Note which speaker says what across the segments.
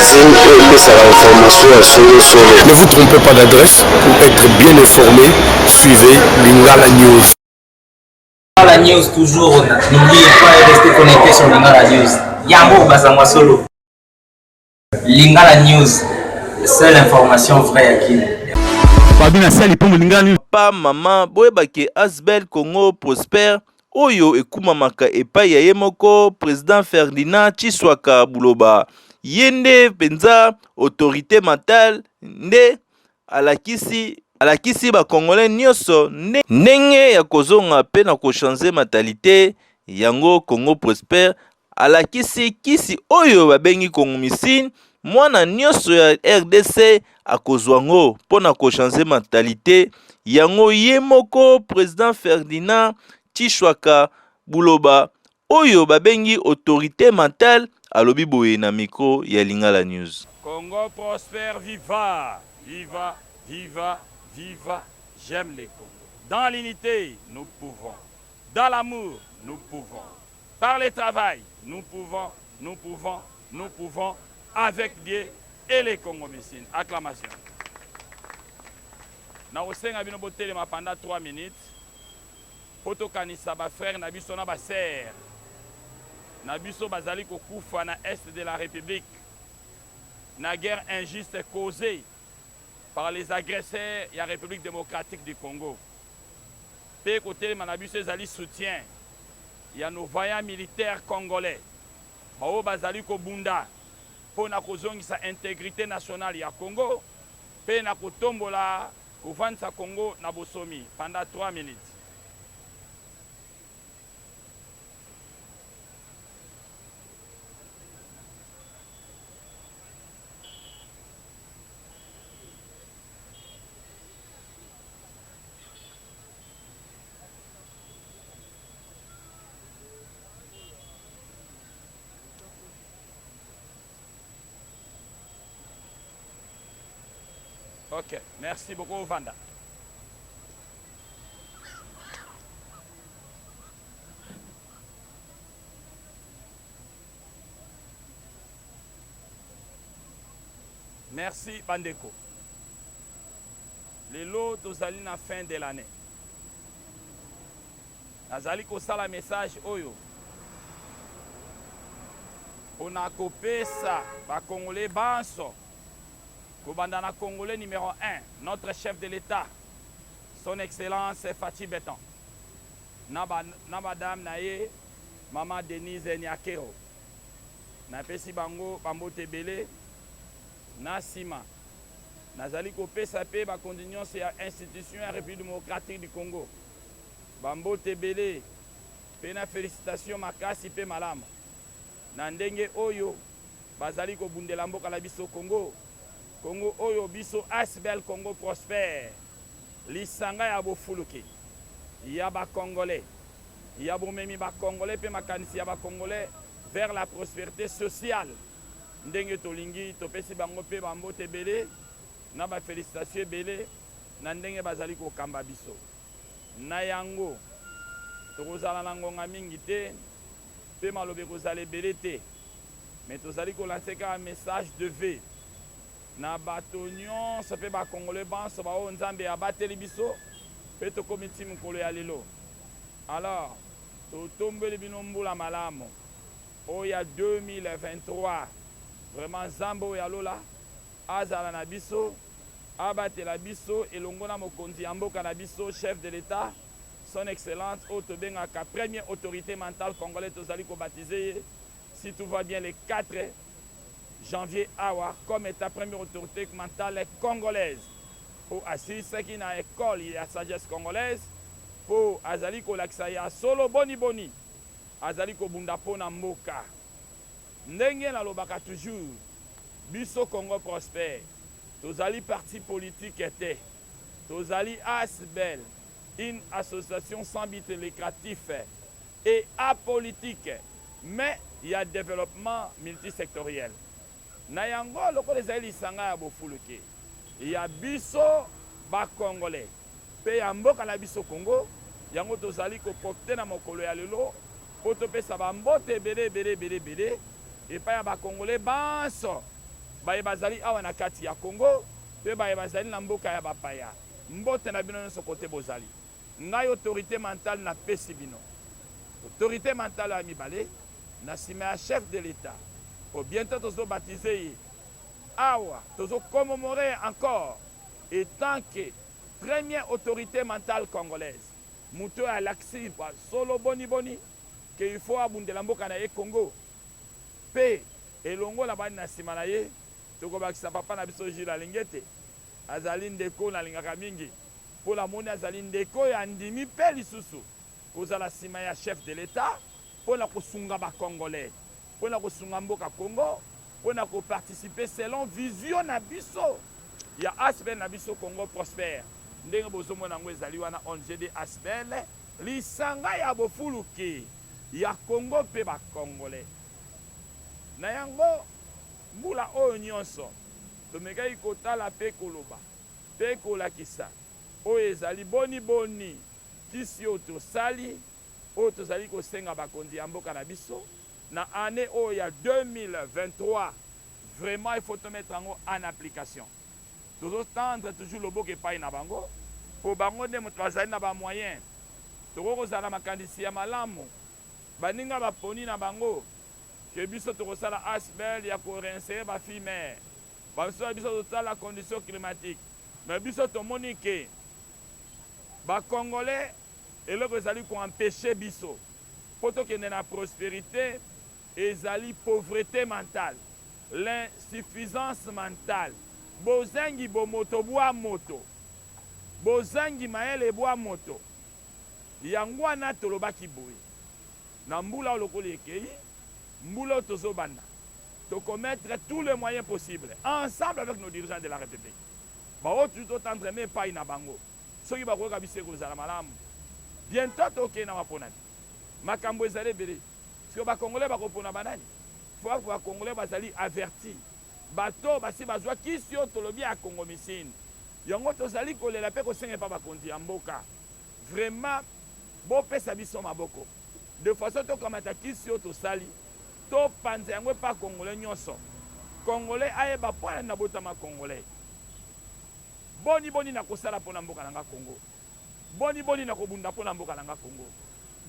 Speaker 1: magazine et ça la information à solo.
Speaker 2: Ne vous trompez pas d'adresse pour être bien informé. Suivez Lingala News.
Speaker 3: La news toujours, n'oubliez pas de rester connecté sur Lingala News. Yambo Bazangwa Solo. Lingala News, seule information vraie à qui.
Speaker 4: Pa maman boyebake Asbel Congo Prosper oyo ekumamaka epai ya ye moko président Ferdinand Chiswaka Buloba yende penza autorité mentale nde alakisi ba congolais nyonso ndenge ya kozonga pe na kochange mentalité yango. Congo Prosper alakisi kisi oyo babengi Kongomycine mwana nyonso ya RDC akozwango pona kochange mentalité yango. Ye moko président Ferdinand Tshishwaka Buloba oyo babengi autorité mentale alobi boye na micro ya Lingala News.
Speaker 5: Congo Prosper, viva, viva, viva, viva, j'aime les Congos. Dans l'unité, nous pouvons. Dans l'amour, nous pouvons. Par le travail, nous pouvons, nous pouvons, nous pouvons. Avec Dieu et les Congomycines. Acclamation. Na osenga bino botelema pendant 3 minutes. Poto kanisa ba frère na biso na ba sœur. Na biso bazali kokufa na est de la République. Na guerre injuste causée par les agresseurs de la République démocratique du Congo. Pe kotelema na biso ezali soutien. Ya nos vaillants militaires congolais. Bao bazali ko bunda. Pour na kozongisa intégrité nationale ya Congo, pe na kotombola kovansa Congo na bosomi pendant 3 minutes. Ok, merci beaucoup Vanda. Merci Bandeko. Les lots tozali na fin de l'année. Nazali kosala message oyo. On a kopesa ba Congolais banso. Kobandana Congolais numéro 1, notre chef de l'État, son Excellence Fatih Beton. Na madame naye, Maman Denise Nyakero. Na pesi bango bambote belé, na sima. Nazali kopesa pe ba conditions ya institution ya République démocratique du Congo. Bambote belé, pe na félicitations makasi pe malamu. Na ndenge oyo bazali ko bundela mboka la biso Congo. Congo oyo biso Asbel Congo Prosper. Lisanga ya bofuluki. Ya ba Congolais. Ya bomemi ba Congolais pe makanisi ya ba Congolais vers la prospérité sociale. Ndenge tolingi topesi bango pe bambote belé na ba félicitations belé na ndenge bazali ko kamba biso. Na yango tokozala na ngonga mingi te pe malobe kozala belé te. Mais tozali ko lancer un message de vie. Na bato nyonso pe ba Congolais banso ba o nzambe abateli biso pe to komiti mukolo ya lelo. Alors to tombeli bino mbula malamu oya 2023 vraiment zambo ya lola azala na biso abatela biso elongo na mokonzi ya mboka na biso chef de l'État son excellence o tobengaka première autorité mentale congolaise tozali ko baptiser si tout va bien les 4 janvier awa comme état première autorité mentale congolaise pour assister qui na école ya sagesse congolaise pour azali ko lakisa ya solo boni azali ko bunda pona mboka ndenge na lobaka toujours biso Congo Prosper tozali parti politique était tozali Asbel une association sans but lucratif et apolitique mais il y a développement multisectoriel. Na yango loko ezali sanga ya bofuluke. Ya biso ba Congolais. Pe ya mboka na biso Congo, yango tozali ko porter na mokolo ya lelo, poto pesa ba mbote belé et pa ya ba Congolais banso. baye bazali awa na kati ya Congo pe baye bazali na mboka ya bapaya mbote na bino nyonso kote bozali ngai autorité mentale na pesi bino autorité mentale ya mibale na nsima ya chef de l'état po bientôt tozobatize ye awa tozokomomore encore étant que première autorité mentale congolaise muto ya laksi solo boni que il faut abundela mboka na ye Congo pe elongola bani na nsima na ye tokobakisa papa na biso Jules alingi ete azali ndeko nalingaka mingi mpo namoni azali ndeko ya ndimi mpe lisusu kozala nsima ya chef de l'état mpo na kosunga bacongolais mpo na kosunga mboka Congo mpo na koparticipe selon vision na biso ya asbel na biso Congo prospère ndenge bozomona yango ezali wana ONG de asbel lisanga ya bofuluki ya Congo mpe bacongolais na yango mbula oyo nyonso tomekaki kotala mpe koloba mpe kolakisa oyo ezali boni kisi oyo tosali oyo tozali kosenga bakonzi ya mboka na biso na année oyo ya 2023 vraiment il faut te mettre yango en application tozotendre toujours loboko epai na bango po bango nde moto bazali na bamoyen tokokozala makanisi ya malamu baninga baponi na bango ke biso tokosala asbel ya koreinsere bafille mare bamosusu ya biso totala condition climatique mais biso tomoni ke bacongolais eloko ezali koempêche biso mpo tokende na prospérité ezali pauvreté mentale l'insuffisance mentale bozangi bomoto bwa moto bozangi mayele bwa moto yango wana tolobaki boye na mbula oyo lokola ekei mbula oyo tozobanda tokommettre tous les moyens possibles ensemble avec nos dirigeants de la République bao totendre me epai na bango soki bakoyoka biso ekozala malamu bientôt tokei na maponani makambo ezali ebele siko bakongolais bakopona banani fo bakongolais bazali averti bato basi bazwa kisi oyo tolobi ya Congo misine yango tozali kolela mpe kosenga epa bakonzi ya mboka vraiment bopesa biso maboko de façon tokamata kisi oyo tosali topanza yango epa congolais nyonso congolais ayeba mpo na botama congolais boni na kosala mpo na mboka na nga Congo boni na kobunda mpo na mboka na nga Congo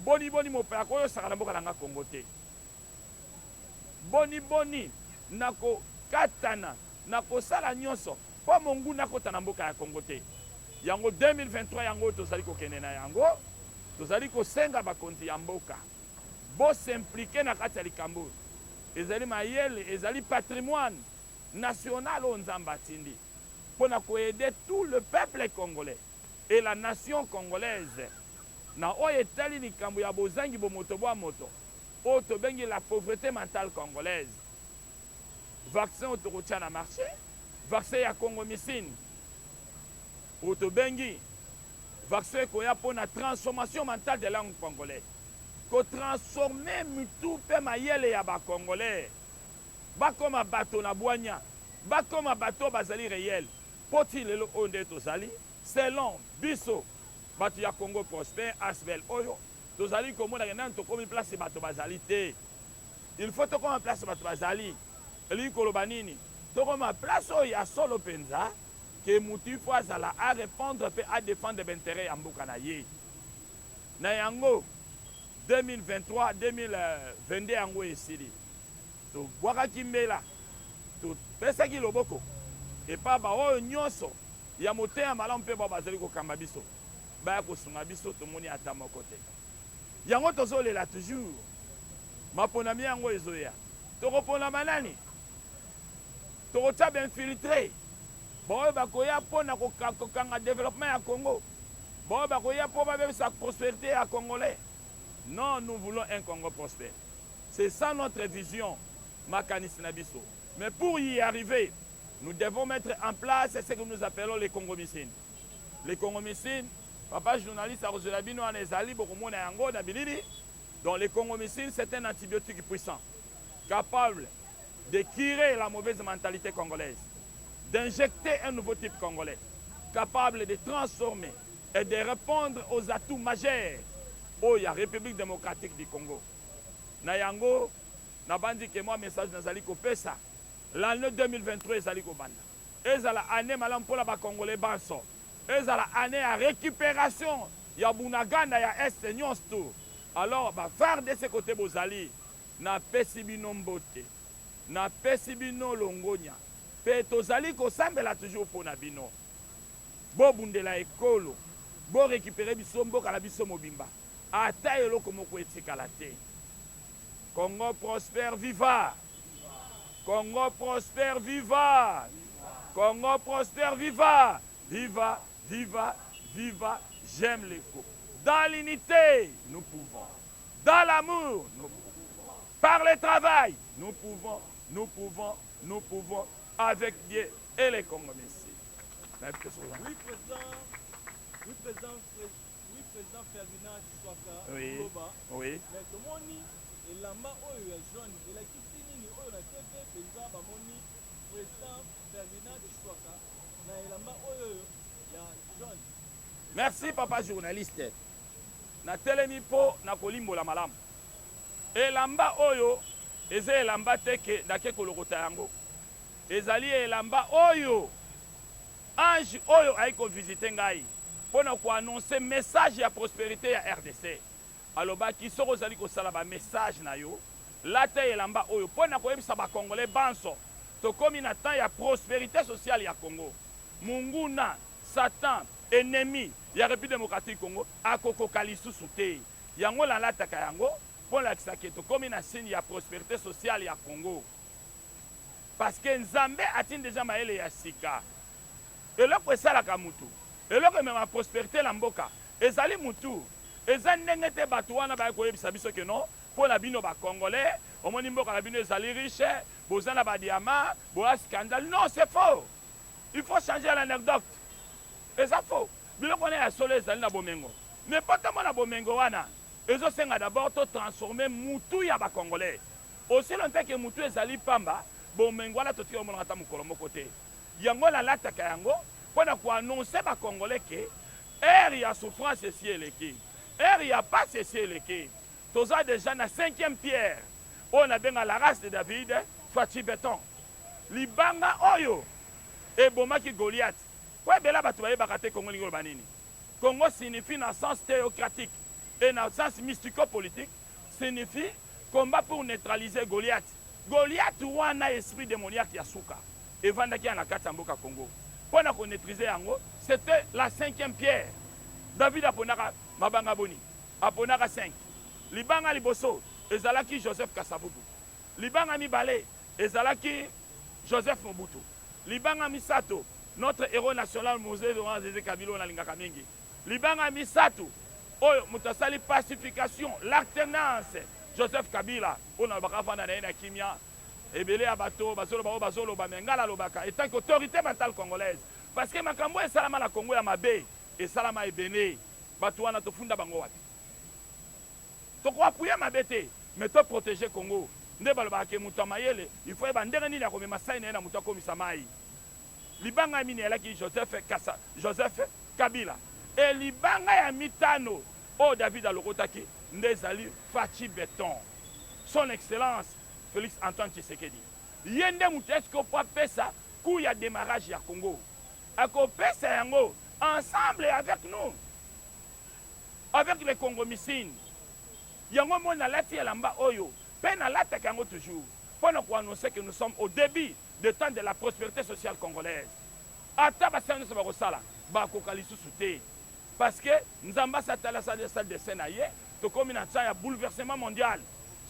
Speaker 5: boni mopaya koyosaka na mboka na nga Congo te boni na kokatana na kosala nyonso mpo monguna akota na mboka ya Congo te yango 2023 yango tozali kokende na yango tozali kosenga bakonzi ya mboka bosimplike na kati ya likambo ezali mayele ezali patrimoine national oyo nzambe atindi mpo na koede tout le peuple congolais et la nation congolaise na oyo etali likambo ya bozangi bomoto bwa moto oyo tobengi la pauvreté mentale congolaise vaccin oyo tokotia na marché vaccin ya Congo misine oyo tobengi vaccin ekoya mpo na transformation mentale de langue congolaise kotransforme mitu mpe mayele ya bacongolais bakoma bato na bwanya bakoma bato bazali réel mpo ti lelo oyo nde tozali selon biso bato ya Congo prospère asbel oyo tozali komona nani tokomi place bato bazali te il faut tokoma place bato bazali elingi koloba nini tokoma place oyo ya solo mpenza ke mutu fo azala a répondre mpe a défendre baintérêt ya mboka na ye na yango 2023 2022 yango esili tobwakaki mbela topesaki loboko epa baoyo nyonso ya motema malamu mpe bao bazali kokamba biso baya kosunga biso tomoni ata moko te yango tozolela toujours maponami yango ezoya tokoponama nani tokotia bainfiltré baoyo bakoya mpo na kokanga développement ya Congo baoyo bakoya mpo babebisa prospérité ya congolais. Non, nous voulons un Congo prospère. C'est ça notre vision, Makanis Nabiso. Mais pour y arriver, nous devons mettre en place ce que nous appelons les Congomicines. Les Congomicines, papa journaliste à Roselabino en Ezali, Bokomo Nayango, Nabilili. Donc les Congomicines, c'est un antibiotique puissant, capable de tirer la mauvaise mentalité congolaise, d'injecter un nouveau type congolais, capable de transformer et de répondre aux atouts majeurs. Oh, il y a République démocratique du Congo. Na yango, na bandi que moi message nazali kopesa. l'année 2023 ezali kobanda ezala année malamu mpona bakongolais banso ezala année ya récupération ya bunaganda ya este nyonso to alors bafardc kote bozali napesi bino mbote napesi bino longonya mpe tozali kosambela toujours mpona bino bobundela ekolo borécupere biso mboka na biso mobimba ata eloko moko etikala te. Congo prospère, viva! Congo prospère, viva! Congo prospère, viva! Viva, viva, viva, j'aime l'écho. Dans l'unité, nous pouvons. Dans l'amour, nous pouvons. Par le travail, nous pouvons, nous pouvons, nous pouvons, avec Dieu et les Congolais.
Speaker 6: Oui, président. Oui, président Ferdinand Tshisekedi.
Speaker 5: Oui. Oui.
Speaker 6: Mais tomoni elamba oyo ya jaune elakisi nini oyo na TV penza bamoni président Ferdinand Tshisekedi na elamba oyo ya jaune.
Speaker 5: Merci papa journaliste. Na telemi po na kolimbola malamu. Elamba oyo eza elamba teke dake kolokota yango. Ezali elamba oyo ange oyo aiko visiter ngai. Pona ko annoncer message ya prospérité ya RDC. Alobaki soko zali kosala ba message na yo. Late elamba oyo pona ko yebisa ba congolais banso. Tokomi na temps ya prospérité sociale ya Congo. Munguna, Satan, ennemi ya République démocratique Congo akokoka lisusu te. Yango la lataka yango pona kisaki tokomi na signe ya prospérité sociale ya Congo. Parce que Nzambe atine déjà maele ya sika. Eloko esalaka mutu. Eloko mema prospérité la mboka ezali mutu eza ndenge te bato wana bakoyebisa biso ke non mpona bino bacongolais omoni mboka na bino ezali riche boza na badiama boya scandale. Non, c'est faux. Il faut changer l'anecdote. Eza faux. Biloko wana ya solo ezali na bomengo mais potamo na bomengo wana ezosenga d'abord to transformer mutu ya bacongolais aussi longtemps ke mutu ezali pamba bomengo wana totika omonaka ata mokolo moko te yango nalataka yango mpona koannonce bacongolais ke ere ya souffrance esi eleki ere ya pasi esi eleki toza déjà na 5e pierre oyo nabenga la race de David Fachi Beton libanga oyo ebomaki Goliath po ebela bato bayebaka te Congo lingi banini. Congo signifie dans le sens théocratique et dans le sens mystico-politique signifie combat pour neutraliser Goliath. Goliath wana esprit démoniaque ya suka evandaki na kati ya mboka Congo. Pour nous maîtriser yango, c'était la 5e pierre. David aponaka mabanga boni, aponaka 5. Libanga liboso, ezalaki Joseph Kasavubu. Libanga mibale, ezalaki Joseph Mobutu. Libanga misato, notre héros national Mosé Laurent Zézé Kabila na lingaka mingi. Libanga misato, oyo mutasali pacification, l'alternance, Joseph Kabila, ona bakafana na kimia. Ebele ya bato bazolo ba mengala lobaka etant qu'autorité mentale congolaise parce que makambo esalama na Congo ya mabe esalama ebene bato wana tofunda bango wapi toko appuyer mabe te mais to protéger Congo nde balobaka ke mutu mayele il faut eba ndenge nini ya komema sai na mutu akomisa mai libanga mini elaki Joseph Kabila et libanga ya mitano o David alokotaki nde ezali Fachi Beton son excellence Félix Antoine Tshisekedi. Yende mutu est-ce qu'on peut faire ça coup ya démarrage ya Congo. Ako pesa yango ensemble avec nous. Avec les Congomicines. Yango mona lati ya lamba oyo. Pena lata kango toujours. Pendant qu'on annonce que nous sommes au début de temps de la prospérité sociale congolaise. Ata basana sa bakosala ba kokali susute. Parce que nzamba satala sa de Senaye to comme une ya bouleversement mondial.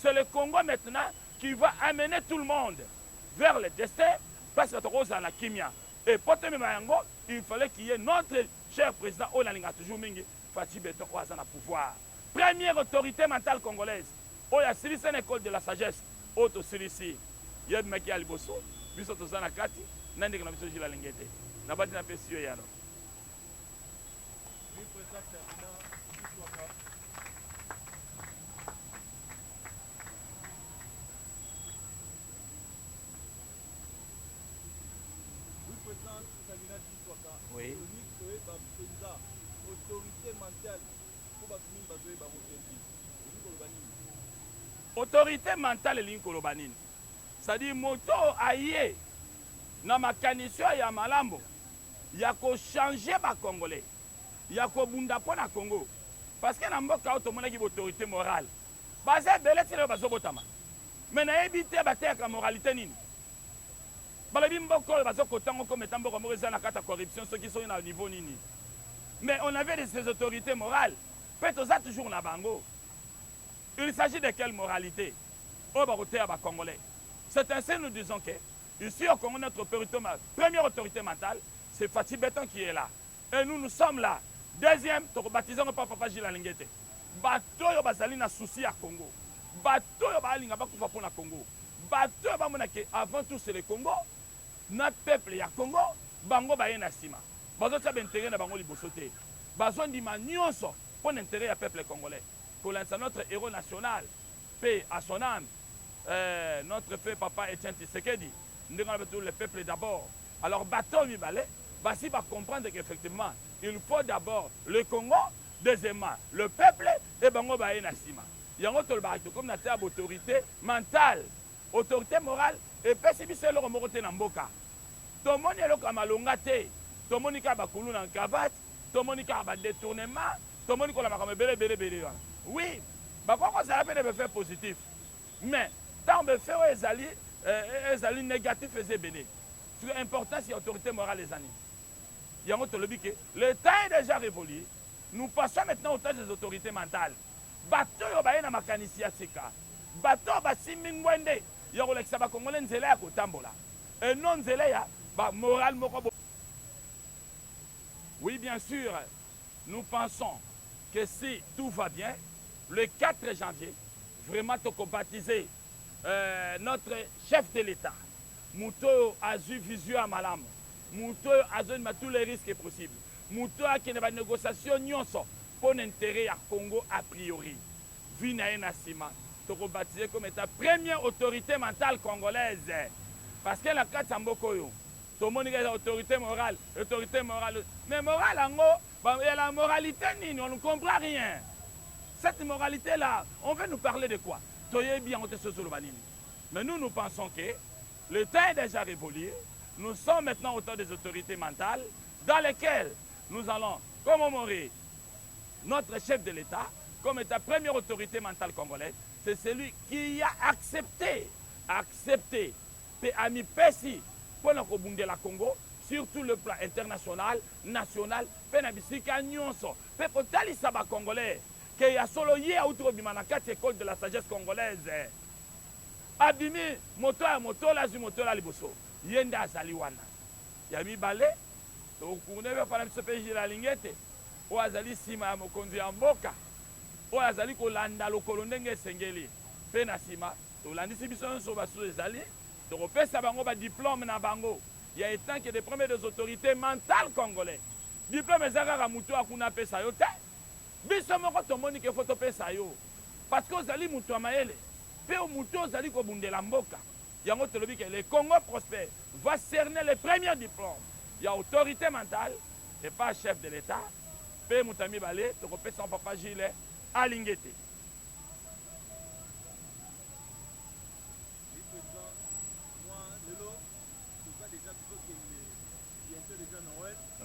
Speaker 5: C'est le Congo maintenant qui va amener tout le monde vers le destin parce que Rose à la Kimia. Et pour te mettre il fallait qu'il y ait notre cher président Olalinga toujours Mingi Fachi Beton Ouazana pouvoir. Première autorité mentale congolaise. Oya Sili c'est une école de la sagesse. Auto Sili Yeb Maki Aliboso, Biso Tozana Kati, Nandi Kana Biso Jila Lingete. Nabati na pesio yano.
Speaker 6: Oui, président Ferdinand Tshisekedi.
Speaker 5: Oui.
Speaker 6: Autorité mentale
Speaker 5: Autorité mentale et ligne kolobanine. c'est-à-dire moto aye na makanisi ya malambo ya changer ba congolais ya kobunda mpo na Congo parce que na mboka oyo tomonaki autorité morale baza ebele ti lelo bazobotama me nayebi te bateyaka moralité nini balobi mboka oyo bazokotango kometa mboka moko eza na kati ya corruption soki soki na niveau nini mais on avait ces autorités morales mpe toza toujours na bango. Il s'agit de quelle moralité au baroté à Congolais. C'est ainsi nous disons que ici au Congo, notre première autorité mentale, c'est Fatih Béton qui est là. Et nous sommes là. Deuxième, nous baptisons pas Papa Gilles Alingete. Bateau yo bazali na souci à Congo. Bateau yo balinga bakufa pour na Congo. Bateau yo bamonake avant tout c'est le Congo. Notre peuple ya Congo, bango ba yena sima. Bazo tsa intérêt na bango liboso te. Bazo ndima nyonso pour l'intérêt ya peuple congolais. Pour l'instant, notre héros national, paix à son âme, notre fait papa Etienne Tshisekedi, nous avons le peuple d'abord. Alors, bateau Mibale, Bassi va comprendre qu'effectivement, il faut d'abord le Congo, deuxièmement, le peuple et Bango Baye Nassima. Il y a un autre comme notre autorité mentale, autorité morale, et puis c'est le remoroté Namboka. Tout le monde est là comme Alongate, tout le monde est là comme un cravate, tout le monde est là comme un détournement, tout le monde est là comme un bélé. Oui, ça a fait des effets positifs. Mais tant que les alliés négatifs faisaient béné. L'important, c'est l'autorité morale des années. Il y a un autre lobby que le temps est déjà révolu. Nous passons maintenant au temps des autorités mentales. Bateau yobaye na makanisi ya sika. Bateau basimi ngwende. Yoko lekisaba Congolais nzele ya kotambola. Et non nzele ya ba moral moko. Oui, bien sûr, nous pensons que si tout va bien, le 4 janvier, vraiment toko baptiser notre chef de l'État. Mouto a eu vision à Malam. Mouto a eu tous les risques possibles. Mouto a eu des négociations pour l'intérêt à Congo a priori. Vina Nasima, toko baptisé comme état première autorité mentale congolaise. Parce que la carte Sambokoyo, tout le monde a autorité morale. Mais morale, il y a la moralité, on ne comprend rien. Cette moralité-là, on veut nous parler de quoi? Mais nous pensons que le temps est déjà révolu. Nous sommes maintenant au temps des autorités mentales dans lesquelles nous allons commémorer notre chef de l'État comme étant première autorité mentale congolaise. C'est celui qui a accepté, et a mis Pessi pour le Congo, surtout le plan international, national, Penabisika Nyonso, Pekotalisaba Congolais. Que y a solo yé à Outrobimanakat, école de la sagesse congolaise. Abimi, moto la liboso. Yenda Zaliwana. Yami Balé, au Kouneve, par exemple, ce la lignette. O Azali Sima, Mokonzi Amboka. O Azali Kolanda, le colonel Sengeli. Penasima, Tolandi Sibison Sobasu Zali. De repère sa bango, diplôme na bango. Il y a étant que des premières des autorités mentales congolais. Diplôme Zagara Moutou Akuna Pesayote. Biso moko tomoni ke foto pesa yo parce que ozali mutu amaele pe mutu ozali ko bundela mboka yango tolobi ke le Congo prospère va cerner les premiers diplômes. Il y a autorité mentale et pas chef de l'État pe mutami balé to ko pesa papa Gilles Alingete.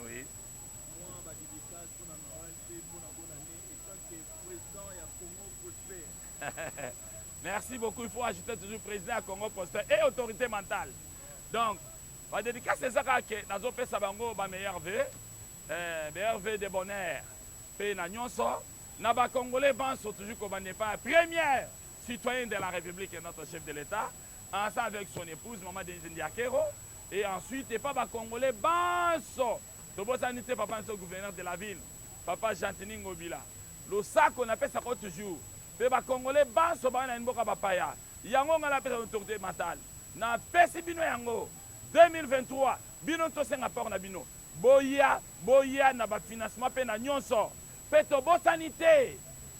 Speaker 5: Oui. Merci beaucoup. Il faut ajouter toujours président à Congo prospère et autorité mentale. Donc, la dédicace c'est ça que dans un Sabango ba meilleur vœu, de bonheur. Pe na nyonso, na ba Congolais pensent toujours qu'on n'est pas premier citoyen de la République et notre chef de l'État, ensemble avec son épouse Maman Denise Ndiakero, et ensuite et pas ba Congolais banso. Tobo sanité papa le gouverneur de la ville, papa Jantini Ngobila. Le sac on appelle ça toujours. Les Congolais banso bana mboka bapaya. Yango ngala pesa autorité mentale. Na pesi bino yango 2023 bino to senga port na bino. Boya na ba financement pe na nyonso. Pe to bo sanité.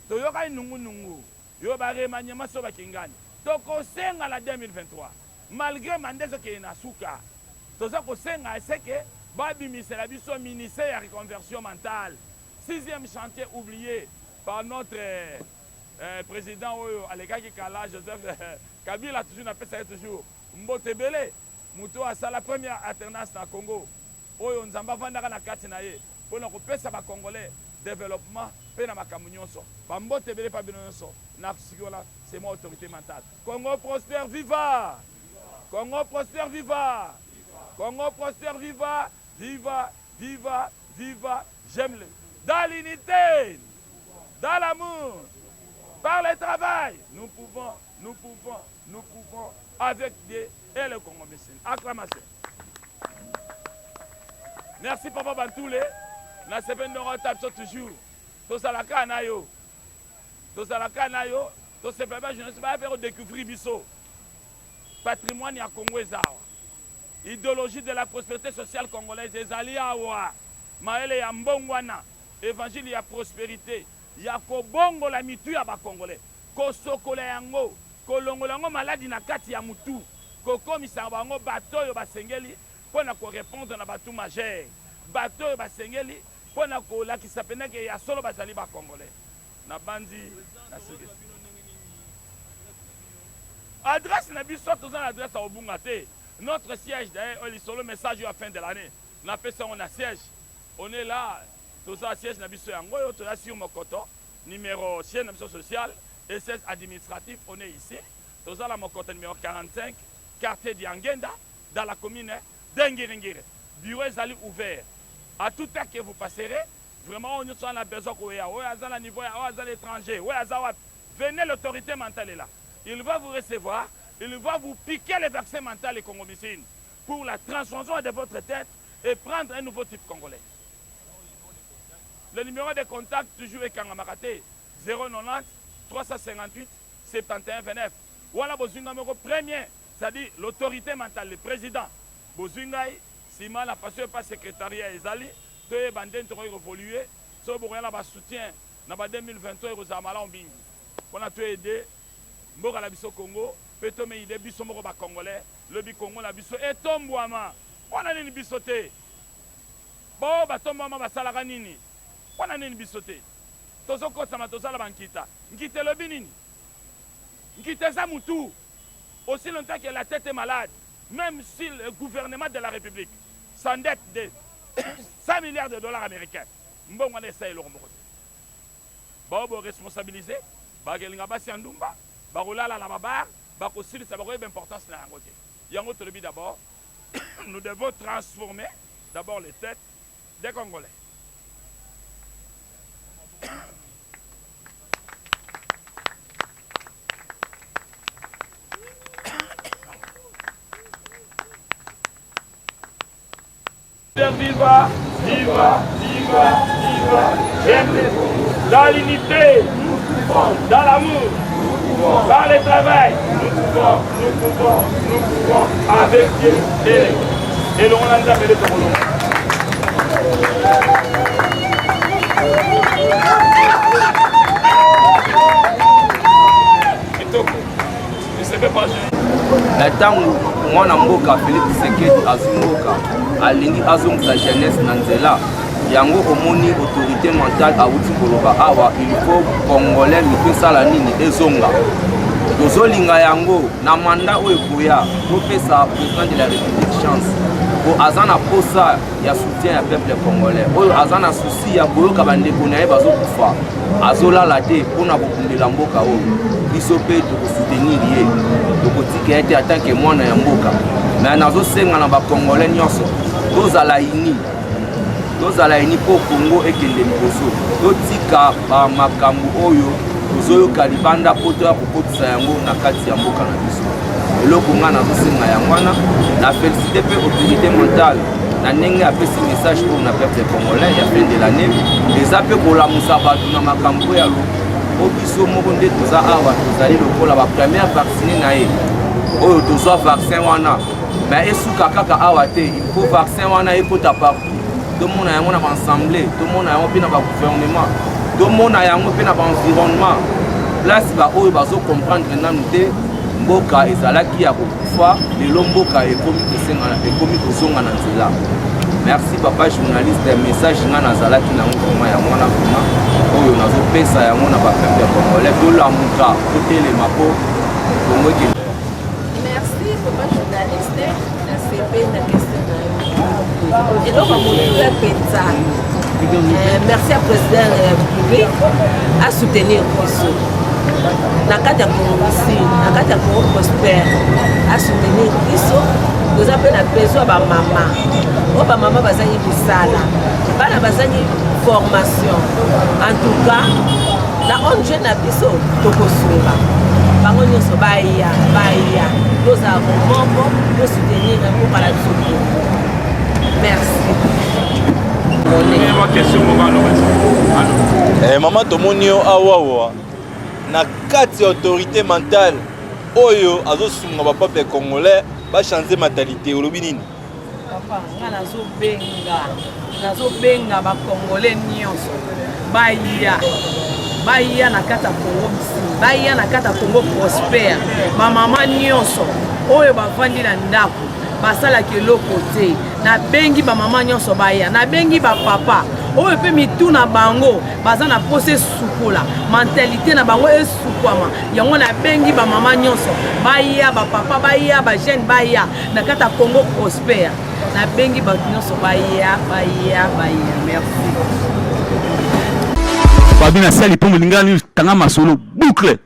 Speaker 5: To yoka nungu. Yo ba remanyama so ba kingani. To ko senga la 2023. Malgré mandezo ke na suka. To za ko senga seke ba bimisela biso ministère ya reconversion mentale. 6e chantier oublié par notre président Oyo Alekaki Kala Joseph Kabila toujours appelle ça toujours mbote belé muto à la première alternance na Congo oyo nzamba vandaka na kati na ye pona ko pesa ba congolais développement pe na makambo nyonso ba mbote belé pa bino nyonso na sikola c'est moi autorité mentale. Congo prospère, viva! Congo prospère, viva! Congo prospère, viva! Viva, viva, viva! J'aime le. Dans l'unité, dans l'amour, par le travail, nous pouvons, avec Dieu et le Congo Missine. Acclamation. Merci Papa Bantoulé. Na semaine de retard toujours. Tout ça la canaille. Tout ça la canaille. Tout simplement, je ne sais pas faire découvrir Bisso. Patrimoine ya Congo ezawa. Idéologie de la prospérité sociale congolaise ezali awa. Maele ya mbongwana. Évangile ya prospérité. Ya kobongo la mitu ya ba congolais. Ko sokola yango, ko longola yango maladi na kati ya mutu. Ko komisa bango bato yo basengeli pona ko répondre na batu majeur. Bato yo basengeli pona ko lakisa peneke ya solo bazali ba congolais. Na bandi na sige. Adresse na biso tous en adresse à Obungate. Notre siège d'ailleurs, on lit sur le message à la fin de l'année. On a fait ça, on a siège. On est là, tous en siège na biso yango, on est sur Mokoto, numéro siège na biso social, et siège administratif, on est ici. Tous en la Mokoto numéro 45, quartier d'Yangenda, dans la commune d'Engiringire. Bureau est ouvert. À tout heure que vous passerez, vraiment on a besoin qu'on ait à niveau, à l'étranger, venez, l'autorité mentale est là. Il va vous recevoir, il va vous piquer les vaccins mentaux et congomicines pour la transformation de votre tête et prendre un nouveau type congolais. Le numéro de contact toujours est Kangamakate 090 358 71 29. Voilà le numéro premier, c'est-à-dire l'autorité mentale, le président. Bozungai, si mal a passé par secrétariat Ezali, tout est bandé pour évoluer, so pour rien la soutien, dans 2023 aux Amala Mbingi. On a tout aidé. Mboka la biso Congo, peto me ide biso moko ba congolais, le bi Congo la biso etombwama. Wana nini biso te? Bo ba tombwama ba salaka nini? Wana nini biso te? Tozo kosama tozala bankita. Nkite le binini. Nkite za mutu. Aussi longtemps que la tête est malade, même si le gouvernement de la République s'endette de 100 milliards de dollars américains. Mbongo na essaye lo moko. Bo responsabiliser, ba gelinga basi andumba. Barolala la babar, bakosili ça va avoir une importance dans la côté. Yango Tolobi d'abord, nous devons transformer d'abord les têtes des Congolais. Viva, viva, viva, viva, dans l'unité, dans l'amour. Par le travail, nous pouvons, avec Dieu et le Rwanda et le Togo.
Speaker 7: ntango mwana mboka Félix Tshisekedi azungoka alingi azongisa jeunesse na nzela yango omoni autorité mentale awuti koloba awa il faut congolais mikosala nini ezonga tozolinga yango na manda oyo ekoya topesa président de la république chance po aza na posa ya soutien ya peuple congolais oyo aza na souci ya koyoka bandeko na ye bazokufa azolala te mpona kokundela mboka oyo biso mpe tokosoutenir ye tokotika ye te atanke mwana ya mboka me nazosenga na bacongolais nyonso tozala ini mpo Congo ekende liboso totika bamakambo oyo tozoyoka libanda mpo toya kokotisa yango na kati ya mboka na biso eloko nga nazosenga yango wana na félicité mpe autorité mentale na ndenge apesi message oyo na peuple congolais ya fin de l'année eza mpe kolamusa bato na makambo ya po biso moko nde toza awa tozali lokola bapremière vaccine na ye oyo tozwa vaccin wana me esuka kaka awa te il faut vaccin wana ekota partout tomona yango na baassemblée tomona yango mpe na bagouvernement tomona yango mpe na baenvironnement place baoyo bazocomprendre nanu te mboka ezalaki ya kokufa lelo mboka ekomi kozonga na nzela. Merci papa journaliste, message nga nazalaki nango koma ya mwana koma oyo nazopesa yango na bapeuple congolais tolamuka totelema po Congo ekende.
Speaker 8: Merci papa journaliste na CP na question na eloko motu penza merci à président de la République à soutenir biso na kati ya Congo na kati ya Congo prospère à soutenir biso nous avons besoin ba mama o ba mama bazangi bisala bana bazangi formation en tout cas la ONG na biso tokosunga bango nyonso baya nous avons moko pour soutenir pour la biso. Merci.
Speaker 4: Mama tomonio awawa na kati autorité mentale oyo azosunga ba peuple congolais ba changer mentalité olobi nini?
Speaker 8: Papa nga nazobenga ba congolais nyonso baya na kata Congo misi baya na kata Congo prospère ba mama nyonso oyo bavandi na ndako basalaki eloko te nabengi ba mama nyonso baya nabengi ba papa oyo pe mituna bango baza na pose sukola mentalité na bango esukwama yango nabengi ba mama nyonso baya ba papa baya ba jeune baya na kata Congo prospère nabengi ba nyonso baya merci.
Speaker 9: Babina sali pour mulingani tanga masolo boucle.